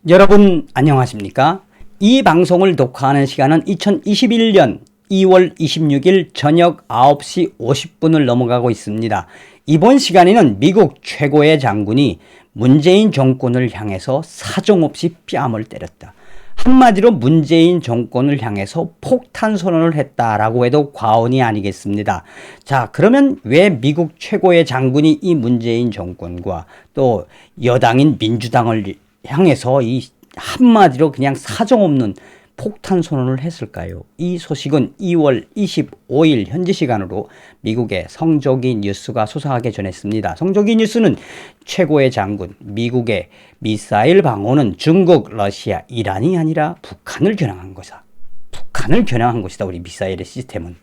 여러분 안녕하십니까? 이 방송을 녹화하는 시간은 2021년 2월 26일 저녁 9시 50분을 넘어가고 있습니다. 이번 시간에는 미국 최고의 장군이 문재인 정권을 향해서 사정없이 뺨을 때렸다. 한마디로 문재인 정권을 향해서 폭탄 선언을 했다라고 해도 과언이 아니겠습니다. 자, 그러면 왜 미국 최고의 장군이 이 문재인 정권과 또 여당인 민주당을 향해서 이 한마디로 그냥 사정없는 폭탄 선언을 했을까요? 이 소식은 2월 25일 현지 시간으로 미국의 성조기 뉴스가 소상하게 전했습니다. 성조기 뉴스는 최고의 장군, 미국의 미사일 방어는 중국, 러시아, 이란이 아니라 북한을 겨냥한 것이다. 북한을 겨냥한 것이다. 우리 미사일의 시스템은.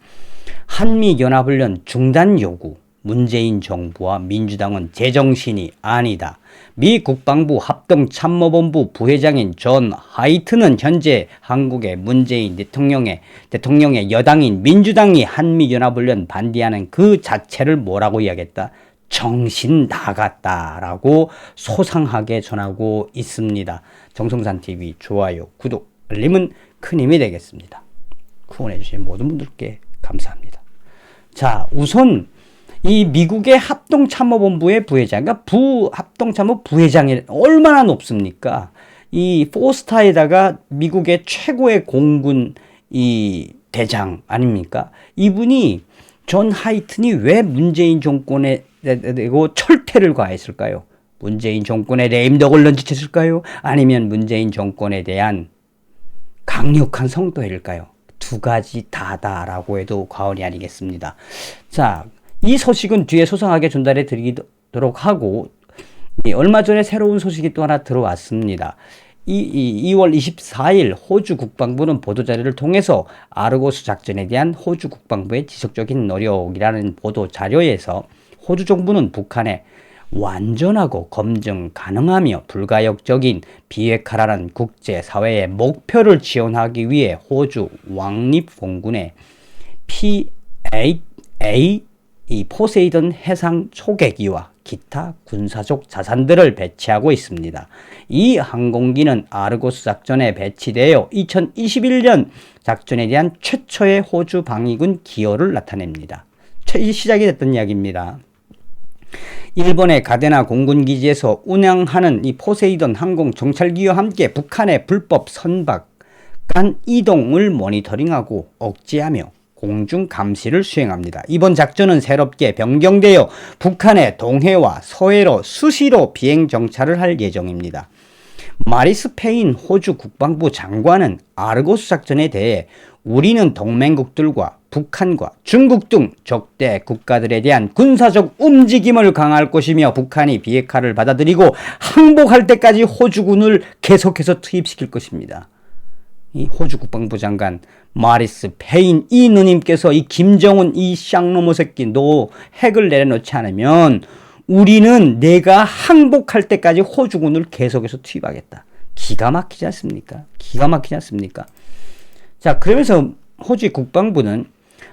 한미연합훈련 중단 요구. 문재인 정부와 민주당은 제정신이 아니다. 미 국방부 합동참모본부 부회장인 존 하이트는 현재 한국의 문재인 대통령의 여당인 민주당이 한미연합훈련 반대하는 그 자체를 뭐라고 이야기했다? 정신 나갔다라고 소상하게 전하고 있습니다. 정성산TV 좋아요, 구독, 알림은 큰 힘이 되겠습니다. 후원해주신 모든 분들께 감사합니다. 자, 우선 이 미국의 합동참모본부의 부회장, 그러니까 합동참모 부회장이 얼마나 높습니까? 이 포스타에다가 미국의 최고의 공군 이 대장 아닙니까? 이분이 존 하이튼이 왜 문재인 정권에 대고 철퇴를 가했을까요? 문재인 정권에 레임덕을 런짓했을까요? 아니면 문재인 정권에 대한 강력한 성토일까요? 두 가지 다다라고 해도 과언이 아니겠습니다. 자, 이 소식은 뒤에 소상하게 전달해 드리도록 하고, 얼마 전에 새로운 소식이 또 하나 들어왔습니다. 2월 24일 호주 국방부는 보도자료를 통해서 아르고스 작전에 대한 호주 국방부의 지속적인 노력이라는 보도자료에서 호주 정부는 북한에 완전하고 검증 가능하며 불가역적인 비핵화라는 국제사회의 목표를 지원하기 위해 호주 왕립공군의 P-8A 이 포세이돈 해상 초계기와 기타 군사적 자산들을 배치하고 있습니다. 이 항공기는 아르고스 작전에 배치되어 2021년 작전에 대한 최초의 호주 방위군 기여를 나타냅니다. 시작이 됐던 이야기입니다. 일본의 가데나 공군기지에서 운항하는 이 포세이돈 항공 정찰기와 함께 북한의 불법 선박간 이동을 모니터링하고 억제하며 공중 감시를 수행합니다. 이번 작전은 새롭게 변경되어 북한의 동해와 서해로 수시로 비행 정찰을 할 예정입니다. 마리스 페인 호주 국방부 장관은 아르고스 작전에 대해 우리는 동맹국들과 북한과 중국 등 적대 국가들에 대한 군사적 움직임을 강화할 것이며 북한이 비핵화를 받아들이고 항복할 때까지 호주군을 계속해서 투입시킬 것입니다. 이 호주 국방부 장관 마리스 페인 이 누님께서 이 김정은 이 쌍놈의 새끼 너 핵을 내려놓지 않으면 우리는 내가 항복할 때까지 호주군을 계속해서 투입하겠다. 기가 막히지 않습니까? 기가 막히지 않습니까? 자, 그러면서 호주 국방부는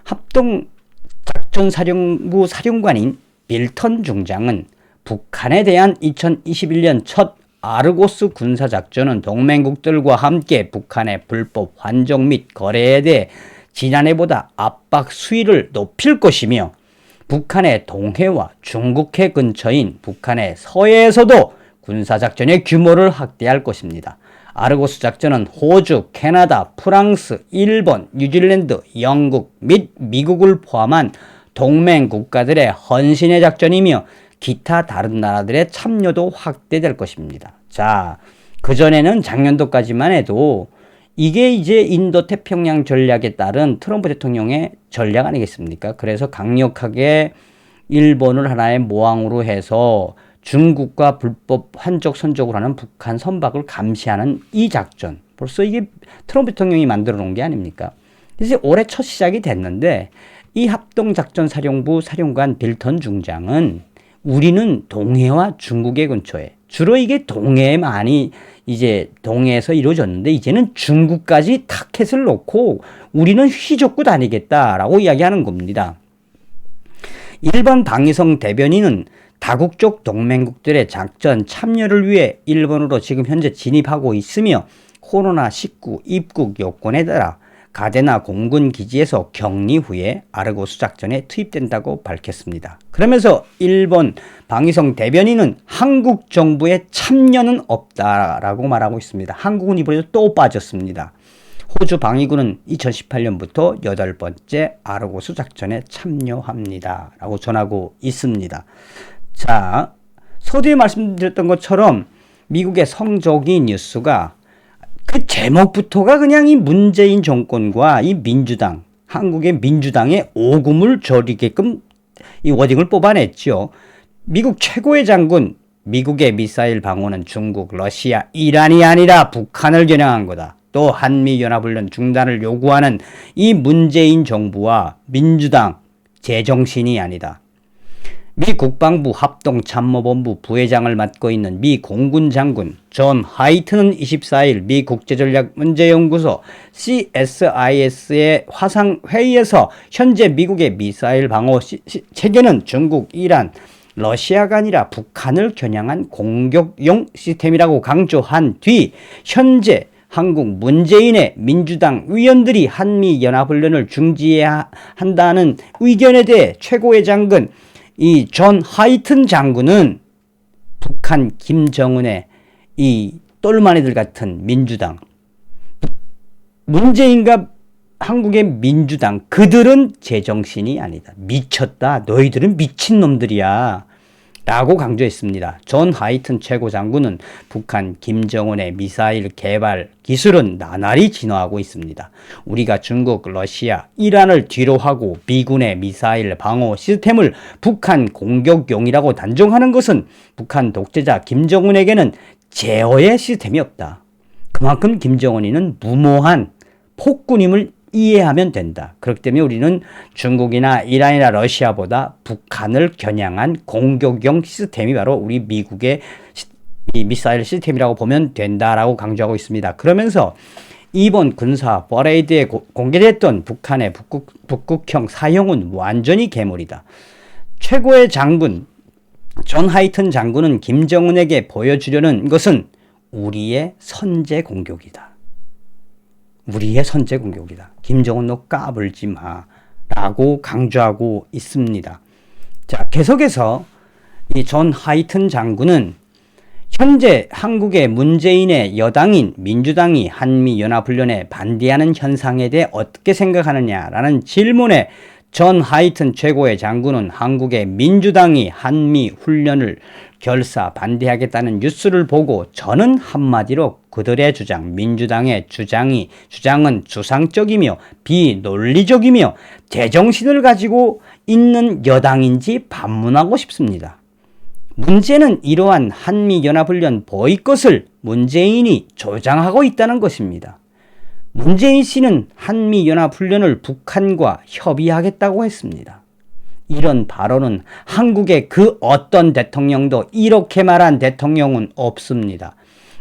합동작전사령부 사령관인 빌턴 중장은 북한에 대한 2021년 첫 아르고스 군사작전은 동맹국들과 함께 북한의 불법 환종 및 거래에 대해 지난해보다 압박 수위를 높일 것이며 북한의 동해와 중국해 근처인 북한의 서해에서도 군사작전의 규모를 확대할 것입니다. 아르고스 작전은 호주, 캐나다, 프랑스, 일본, 뉴질랜드, 영국 및 미국을 포함한 동맹 국가들의 헌신의 작전이며 기타 다른 나라들의 참여도 확대될 것입니다. 자, 그전에는 작년도까지만 해도 이게 이제 인도 태평양 전략에 따른 트럼프 대통령의 전략 아니겠습니까? 그래서 강력하게 일본을 하나의 모항으로 해서 중국과 불법 환적 선적으로 하는 북한 선박을 감시하는 이 작전. 벌써 이게 트럼프 대통령이 만들어 놓은 게 아닙니까? 그래서 올해 첫 시작이 됐는데 이 합동작전사령부 사령관 빌턴 중장은 우리는 동해와 중국의 근처에 주로 이게 동해에 많이 이제 동해에서 이루어졌는데 이제는 중국까지 타켓을 놓고 우리는 휘젓고 다니겠다라고 이야기하는 겁니다. 일본 방위성 대변인은 다국적 동맹국들의 작전 참여를 위해 일본으로 지금 현재 진입하고 있으며 코로나19 입국 요건에 따라 가데나 공군 기지에서 격리 후에 아르고스 작전에 투입된다고 밝혔습니다. 그러면서 일본 방위성 대변인은 한국 정부의 참여는 없다라고 말하고 있습니다. 한국은 이번에도 또 빠졌습니다. 호주 방위군은 2018년부터 8번째 아르고스 작전에 참여합니다. 라고 전하고 있습니다. 자, 서두에 말씀드렸던 것처럼 미국의 성조기 뉴스가 그 제목부터가 그냥 이 문재인 정권과 이 민주당, 한국의 민주당의 오금을 저리게끔 이 워딩을 뽑아냈죠. 미국 최고의 장군, 미국의 미사일 방어는 중국, 러시아, 이란이 아니라 북한을 겨냥한 거다. 또 한미연합훈련 중단을 요구하는 이 문재인 정부와 민주당 제정신이 아니다. 미 국방부 합동참모본부 부회장을 맡고 있는 미 공군 장군 존 하이트는 24일 미 국제전략문제연구소 CSIS의 화상회의에서 현재 미국의 미사일 방어 체계는 중국, 이란, 러시아가 아니라 북한을 겨냥한 공격용 시스템이라고 강조한 뒤 현재 한국 문재인의 민주당 의원들이 한미연합훈련을 중지해야 한다는 의견에 대해 최고의 장군 이 존 하이튼 장군은 북한 김정은의 이 똘마니들 같은 민주당, 문재인과 한국의 민주당, 그들은 제정신이 아니다. 미쳤다. 너희들은 미친놈들이야. 라고 강조했습니다. 존 하이튼 최고 장군은 북한 김정은의 미사일 개발 기술은 나날이 진화하고 있습니다. 우리가 중국, 러시아, 이란을 뒤로하고 미군의 미사일 방어 시스템을 북한 공격용이라고 단정하는 것은 북한 독재자 김정은에게는 제어의 시스템이 없다. 그만큼 김정은이는 무모한 폭군임을 이해하면 된다. 그렇기 때문에 우리는 중국이나 이란이나 러시아보다 북한을 겨냥한 공격용 시스템이 바로 우리 미국의 이 미사일 시스템이라고 보면 된다라고 강조하고 있습니다. 그러면서 이번 군사 퍼레이드에 공개됐던 북한의 북극형 사형은 완전히 괴물이다. 최고의 장군 존 하이튼 장군은 김정은에게 보여주려는 것은 우리의 선제 공격이다. 우리의 선제 공격이다. 김정은 너 까불지 마. 라고 강조하고 있습니다. 자, 계속해서 이 존 하이튼 장군은 현재 한국의 문재인의 여당인 민주당이 한미연합훈련에 반대하는 현상에 대해 어떻게 생각하느냐라는 질문에 존 하이튼 최고의 장군은 한국의 민주당이 한미훈련을 결사 반대하겠다는 뉴스를 보고 저는 한마디로 그들의 주장, 민주당의 주장은 추상적이며 비논리적이며 제정신을 가지고 있는 여당인지 반문하고 싶습니다. 문제는 이러한 한미연합훈련 보이콧을 문재인이 조장하고 있다는 것입니다. 문재인 씨는 한미연합훈련을 북한과 협의하겠다고 했습니다. 이런 발언은 한국의 그 어떤 대통령도 이렇게 말한 대통령은 없습니다.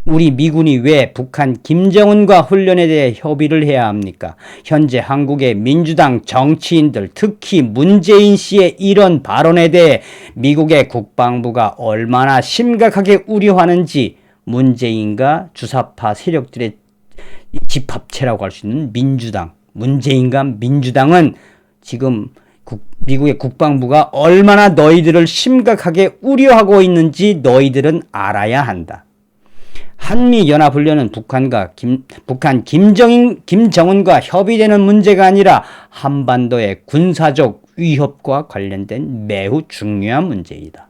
우리 미군이 왜 북한 김정은과 훈련에 대해 협의를 해야 합니까? 현재 한국의 민주당 정치인들, 특히 문재인 씨의 이런 발언에 대해 미국의 국방부가 얼마나 심각하게 우려하는지 문재인과 주사파 세력들의 집합체라고 할 수 있는 민주당, 문재인과 민주당은 지금 미국의 국방부가 얼마나 너희들을 심각하게 우려하고 있는지 너희들은 알아야 한다. 한미연합훈련은 북한 김정은과 협의되는 문제가 아니라 한반도의 군사적 위협과 관련된 매우 중요한 문제이다.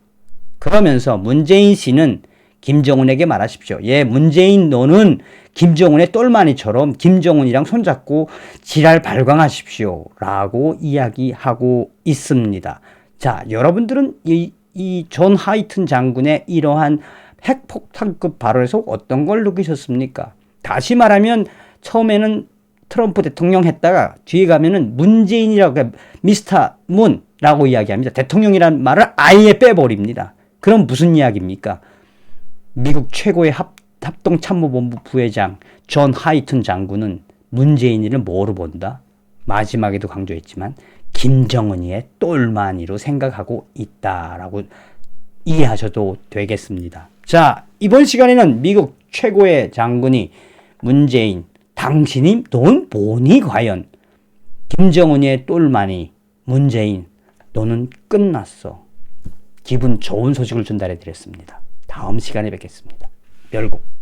그러면서 문재인 씨는 김정은에게 말하십시오. 예, 문재인 너는 김정은의 똘마니처럼 김정은이랑 손잡고 지랄 발광하십시오. 라고 이야기하고 있습니다. 자, 여러분들은 이 존 하이튼 장군의 이러한 핵폭탄급 발언에서 어떤 걸 느끼셨습니까? 다시 말하면 처음에는 트럼프 대통령 했다가 뒤에 가면은 문재인이라고 미스터 문라고 이야기합니다. 대통령이라는 말을 아예 빼버립니다. 그럼 무슨 이야기입니까? 미국 최고의 합동참모본부 부회장 존 하이튼 장군은 문재인이를 뭐로 본다? 마지막에도 강조했지만 김정은이의 똘마니로 생각하고 있다라고 이해하셔도 되겠습니다. 자, 이번 시간에는 미국 최고의 장군이 문재인, 당신이 넌 뭐니 과연? 김정은의 똘마니 문재인, 너는 끝났어. 기분 좋은 소식을 전달해 드렸습니다. 다음 시간에 뵙겠습니다. 멸국.